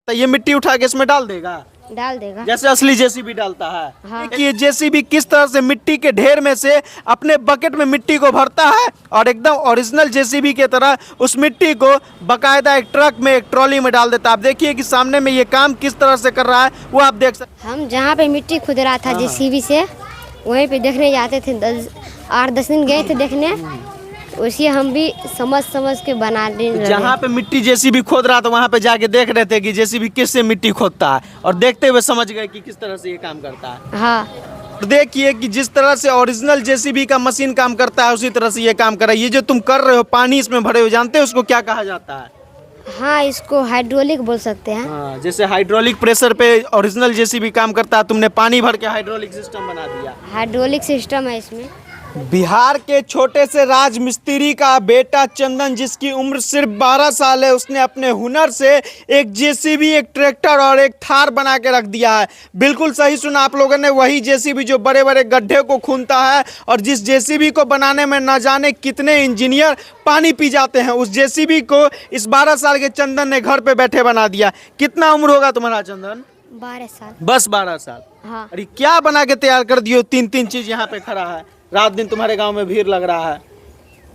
तो ये मिट्टी उठा के इसमें डाल देगा जैसे असली जेसीबी डालता है। हाँ। कि ये जेसीबी किस तरह से मिट्टी के ढेर में से अपने बकेट में मिट्टी को भरता है और एकदम ओरिजिनल जेसीबी की तरह उस मिट्टी को बकायदा एक ट्रक में, एक ट्रॉली में डाल देता है। आप देखिए कि सामने में ये काम किस तरह से कर रहा है वो आप देख सकते। हम जहाँ पे मिट्टी खुद रहा था जेसीबी से, वहीं पे देखने जाते थे। 8-10 दिन गए थे देखने, उसी हम भी समझ के बना रहे। जहाँ पे मिट्टी जेसीबी खोद रहा था वहाँ पे जाके देख रहे थे कि जेसीबी किस से मिट्टी खोदता है और देखते हुए समझ गए कि किस तरह से ये काम करता है। हाँ, देखिए कि जिस तरह से ओरिजिनल जेसीबी का मशीन काम करता है उसी तरह से ये काम कर रहा है। ये जो तुम कर रहे हो, पानी इसमें भरे हो, जानते हो उसको क्या कहा जाता है? हाँ, इसको हाइड्रोलिक बोल सकते हैं। हाँ, जैसे हाइड्रोलिक प्रेशर पे ओरिजिनल जेसीबी काम करता है, तुमने पानी भर के हाइड्रोलिक सिस्टम बना दिया। हाइड्रोलिक सिस्टम है इसमें। बिहार के छोटे से राज मिस्त्री का बेटा चंदन, जिसकी उम्र सिर्फ 12 साल है, उसने अपने हुनर से एक जेसीबी, एक ट्रैक्टर और एक थार बना के रख दिया है। बिल्कुल सही सुना आप लोगों ने, वही जेसीबी जो बड़े बड़े गड्ढे को खूंदता है और जिस जेसीबी को बनाने में न जाने कितने इंजीनियर पानी पी जाते हैं, उस जेसीबी को इस 12 साल के चंदन ने घर पे बैठे बना दिया। कितना उम्र होगा तुम्हारा चंदन? 12 साल। बस 12 साल। हाँ। अरे क्या बना के तैयार कर दियो? 3 चीज यहाँ पे खड़ा है, रात दिन तुम्हारे गांव में भीड़ लग रहा है।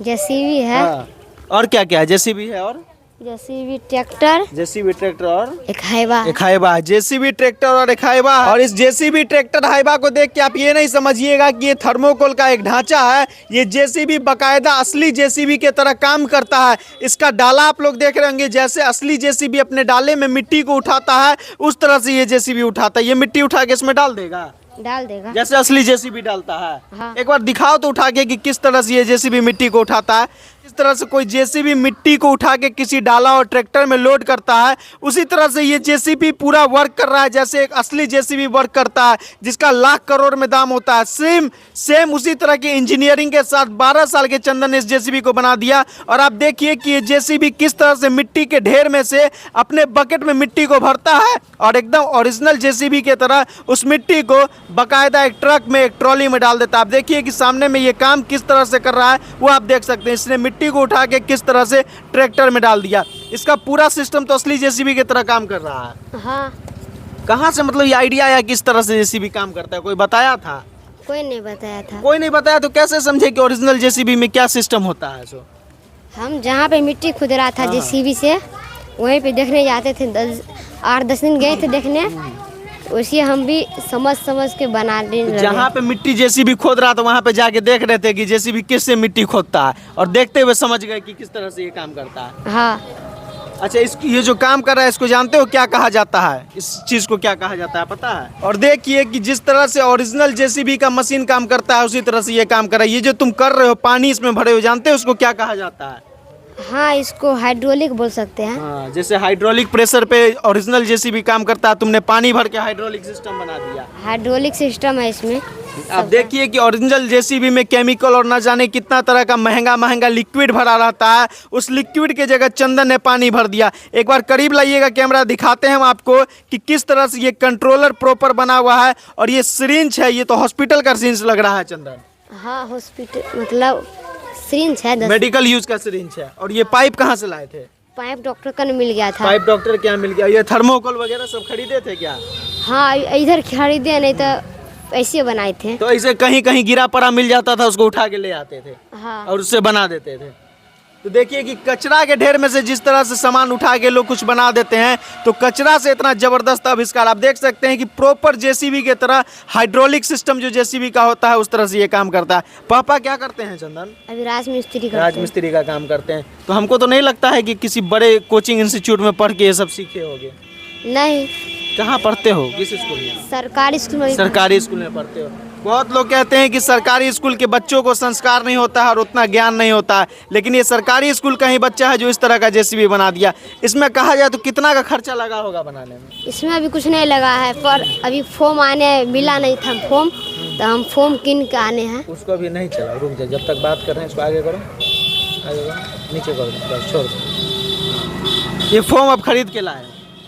जेसीबी है। हाँ। और क्या क्या है? जेसीबी है और जेसीबी ट्रैक्टर, जेसीबी ट्रैक्टर और एक हाइवा। एक हाइवा। जेसीबी ट्रैक्टर और एक हाइवा। और इस जेसीबी ट्रैक्टर हाइवा को देख के आप ये नहीं समझिएगा कि ये थर्मोकोल का एक ढांचा है। ये जेसीबी बकायदा असली जेसीबी के तरह काम करता है। इसका डाला आप लोग देख रहे होंगे, जैसे असली जेसीबी अपने डाले में मिट्टी को उठाता है उस तरह से ये जेसीबी उठाता है। ये मिट्टी उठा के इसमें डाल देगा जैसे असली जेसीबी डालता है। हाँ। एक बार दिखाओ तो उठा के कि किस तरह से ये जेसीबी मिट्टी को उठाता है। इस तरह से कोई जेसीबी मिट्टी को उठा के किसी डाला और ट्रैक्टर में लोड करता है, उसी तरह से ये जेसीबी पूरा वर्क कर रहा है जैसे एक असली जेसीबी वर्क करता है, जिसका लाख करोड़ में दाम होता है। सेम उसी तरह की इंजीनियरिंग के साथ 12 साल के चंदन ने इस जेसीबी को बना दिया। और आप देखिए कि ये जेसीबी किस तरह से मिट्टी के ढेर में से अपने बकेट में मिट्टी को भरता है और एकदम ओरिजिनल जेसीबी की तरह उस मिट्टी को बकायदा एक ट्रक में, एक ट्रॉली में डाल देता है। आप देखिए कि सामने में ये काम किस तरह से कर रहा है वो आप देख सकते हैं। इसने मिट्टी को उठा के किस तरह से ट्रैक्टर में डाल दिया। इसका पूरा सिस्टम तो असली जेसीबी की तरह काम कर रहा है। हाँ। कहाँ से मतलब ये आइडिया आया किस तरह से जेसीबी काम करता है? कोई बताया था? कोई नहीं बताया था। कोई नहीं बताया तो कैसे समझे कि ओरिजिनल जेसीबी में क्या सिस्टम होता है? सो हम जहाँ पे मिट्टी खुद रहा था जेसीबी से, वहीं पे देखने जाते थे। 8-10 दिन गए थे देखने, उसी हम भी समझ के बना रहे। जहाँ पे मिट्टी जेसीबी खोद रहा था वहाँ पे जाके देख रहे थे कि जेसीबी किस से मिट्टी खोदता है और देखते हुए समझ गए कि किस तरह से ये काम करता है। हाँ। अच्छा, ये जो काम कर रहा है इसको जानते हो क्या कहा जाता है? इस चीज को क्या कहा जाता है पता है? और देखिए कि जिस तरह से ओरिजिनल जेसीबी का मशीन काम करता है उसी तरह से ये काम कर रहा है। ये जो तुम कर रहे हो, पानी इसमें भरे हो, जानते हो उसको क्या कहा जाता है? हाँ, इसको हाइड्रोलिक बोल सकते हैं। हाँ, जैसे हाइड्रोलिक प्रेशर पे ओरिजिनल जेसीबी काम करता है, तुमने पानी भर के हाइड्रोलिक सिस्टम बना दिया। हाइड्रोलिक सिस्टम है इसमें। अब देखिए कि ओरिजिनल जेसीबी में केमिकल और न जाने कितना तरह का महंगा लिक्विड भरा रहता है, उस लिक्विड के जगह चंदन ने पानी भर दिया। एक बार करीब लाइएगा कैमरा, दिखाते हैं हम आपको कि किस तरह से ये कंट्रोलर प्रॉपर बना हुआ है। और ये सिरिंज है, ये तो हॉस्पिटल का सिरिंज लग रहा है चंदन। हाँ, हॉस्पिटल मतलब सिरिंज है, मेडिकल यूज का सिरिंज है। और ये पाइप कहाँ से लाए थे? पाइप डॉक्टर का मिल गया था। पाइप डॉक्टर क्या मिल गया? ये थर्मोकोल वगैरह सब खरीदे थे क्या? हाँ, इधर खरीदे, नहीं तो ऐसे बनाए थे। तो ऐसे कहीं कहीं गिरा पड़ा मिल जाता था, उसको उठा के ले आते थे। हाँ। और उससे बना देते थे। तो देखिए कि कचरा के ढेर में से जिस तरह से सामान उठा के लोग कुछ बना देते हैं, तो कचरा से इतना जबरदस्त आविष्कार। आप देख सकते हैं कि प्रॉपर जेसीबी के तरह हाइड्रोलिक सिस्टम जो जेसीबी का होता है उस तरह से ये काम करता है। पापा क्या करते हैं चंदन? अभी राजमिस्त्री का काम करते हैं। तो हमको तो नहीं लगता है कि किसी बड़े कोचिंग इंस्टीट्यूट में पढ़ के ये सब सीखे होगे। नहीं। कहाँ पढ़ते हो? किस स्कूल में? सरकारी स्कूल में। सरकारी स्कूल में पढ़ते हो। बहुत लोग कहते हैं कि सरकारी स्कूल के बच्चों को संस्कार नहीं होता है और उतना ज्ञान नहीं होता है, लेकिन ये सरकारी स्कूल का ही बच्चा है जो इस तरह का जेसीबी बना दिया। इसमें कहा जाए तो कितना का खर्चा लगा होगा बनाने में? इसमें अभी कुछ नहीं लगा है, पर अभी फोम आने मिला नहीं था फोम, तो हम फोम किन के आने हैं। उसको भी नहीं चला, रुक जाए, जब तक बात कर रहे हैं इसको आगे करो, नीचे करो, बस छोड़ दो। ये फोम अब खरीद के लाए?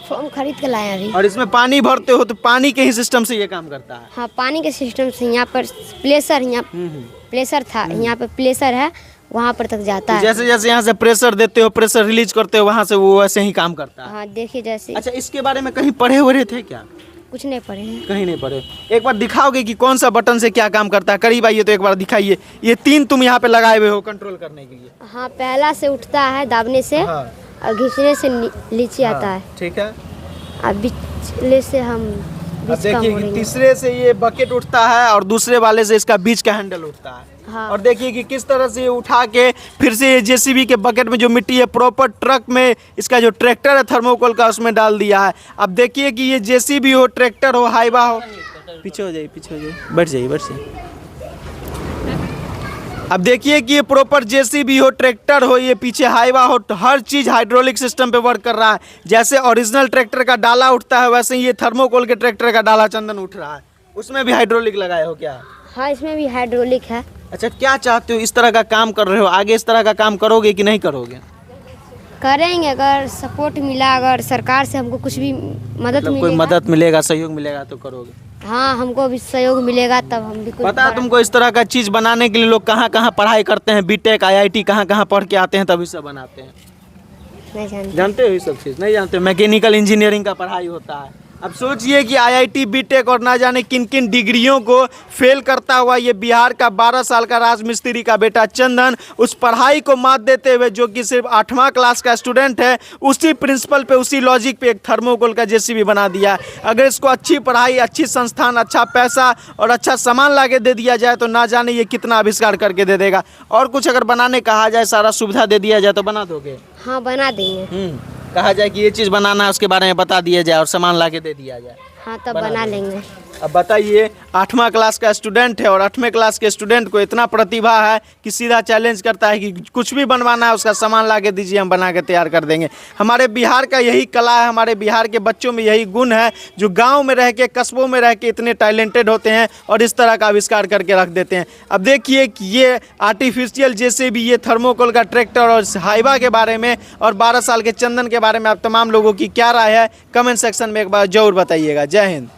फोम खरीद के लाए अभी। और इसमें पानी भरते हो तो पानी के ही सिस्टम से ये काम करता है? हाँ, पानी के सिस्टम से। यहाँ पर प्लेसर, यहाँ प्लेसर था, यहाँ पे प्लेसर है, वहाँ पर तक जाता है। जैसे जैसे यहाँ से प्रेशर देते हो, प्रेशर रिलीज करते हो, वहाँ से वो वैसे ही काम करता है। हाँ देखिए जैसे। अच्छा, इसके बारे में कहीं पढ़े हुए थे क्या? कुछ नहीं पढ़े हैं। कहीं नहीं पढ़े। एक बार दिखाओगे कि कौन सा बटन से क्या काम करता है? करीब आइए तो एक बार दिखाइए। ये 3 तुम यहाँ पे लगाए हुए हो कंट्रोल करने के लिए। हाँ पहला से उठता है दाबने से, हाँ। और घिसने से नीचे आता है। ठीक है। अब बिचले से हम अब बीच का देखिए कि मोड़ेंगे। तीसरे से ये बकेट उठता है और दूसरे वाले से इसका बीच का हैंडल उठता है। हाँ। और देखिए कि किस तरह से ये उठा के फिर से ये जेसीबी के बकेट में जो मिट्टी है प्रॉपर ट्रक में इसका जो ट्रैक्टर है थर्मोकोल का उसमें डाल दिया है। अब देखिए कि ये जेसीबी हो, ट्रैक्टर हो, हाईवा हो। पीछे हो जाइए, पीछे हो जाइए, बैठ जाइए, बैठ जाइए। अब देखिए कि ये प्रॉपर जेसीबी हो, ट्रैक्टर हो, ये पीछे हाईवा हो, तो हर चीज़ हाइड्रोलिक सिस्टम पे वर्क कर रहा है। जैसे ओरिजिनल ट्रैक्टर का डाला उठता है वैसे ही ये थर्मोकोल के ट्रैक्टर का डाला चंदन उठ रहा है। उसमें भी हाइड्रोलिक लगाए हो क्या? हाँ इसमें भी हाइड्रोलिक है। अच्छा, क्या चाहते हो? इस तरह का काम कर रहे हो, आगे इस तरह का काम करोगे कि नहीं करोगे? करेंगे अगर सपोर्ट मिला, अगर सरकार से हमको कुछ भी मदद मतलब कोई मिलेगा। मदद मिलेगा, सहयोग मिलेगा तो करोगे? हाँ हमको भी सहयोग मिलेगा तब हम भी कुछ पता है बड़ा- तुमको इस तरह का चीज़ बनाने के लिए लोग कहाँ कहाँ पढ़ाई करते हैं, बीटेक, आईआईटी कहाँ कहाँ पढ़ के आते हैं तभी सब बनाते हैं। नहीं जानते। जानते हो ये सब चीज़? नहीं जानते? मैकेनिकल इंजीनियरिंग का पढ़ाई होता है। अब सोचिए कि आईआईटी, बीटेक और ना जाने किन किन डिग्रियों को फेल करता हुआ ये बिहार का 12 साल का राजमिस्त्री का बेटा चंदन उस पढ़ाई को मात देते हुए, जो कि सिर्फ 8वां क्लास का स्टूडेंट है, उसी प्रिंसिपल पे, उसी लॉजिक पे एक थर्मोकोल का जेसीबी बना दिया। अगर इसको अच्छी पढ़ाई, अच्छी संस्थान, अच्छा पैसा और अच्छा सामान ला के दे दिया जाए तो ना जाने ये कितना आविष्कार करके दे देगा। और कुछ अगर बनाने कहा जाए, सारा सुविधा दे दिया जाए तो बना दोगे? हाँ बना देंगे। कहा जाए कि ये चीज़ बनाना है, उसके बारे में बता दिया जाए और सामान ला के दे दिया जाए। हाँ तब बना लेंगे। अब बताइए, 8वां क्लास का स्टूडेंट है और 8वें क्लास के स्टूडेंट को इतना प्रतिभा है कि सीधा चैलेंज करता है कि कुछ भी बनवाना है उसका सामान ला के दीजिए, हम बना के तैयार कर देंगे। हमारे बिहार का यही कला है, हमारे बिहार के बच्चों में यही गुण है, जो गांव में रह के, कस्बों में रह के इतने टैलेंटेड होते हैं और इस तरह का आविष्कार करके रख देते हैं। अब देखिए कि ये आर्टिफिशियल जेसीबी, ये थर्मोकोल का ट्रैक्टर और हाईवा के बारे में और 12 साल के चंदन के बारे में आप तमाम लोगों की क्या राय है, कमेंट सेक्शन में एक बार जरूर बताइएगा। जय हिंद।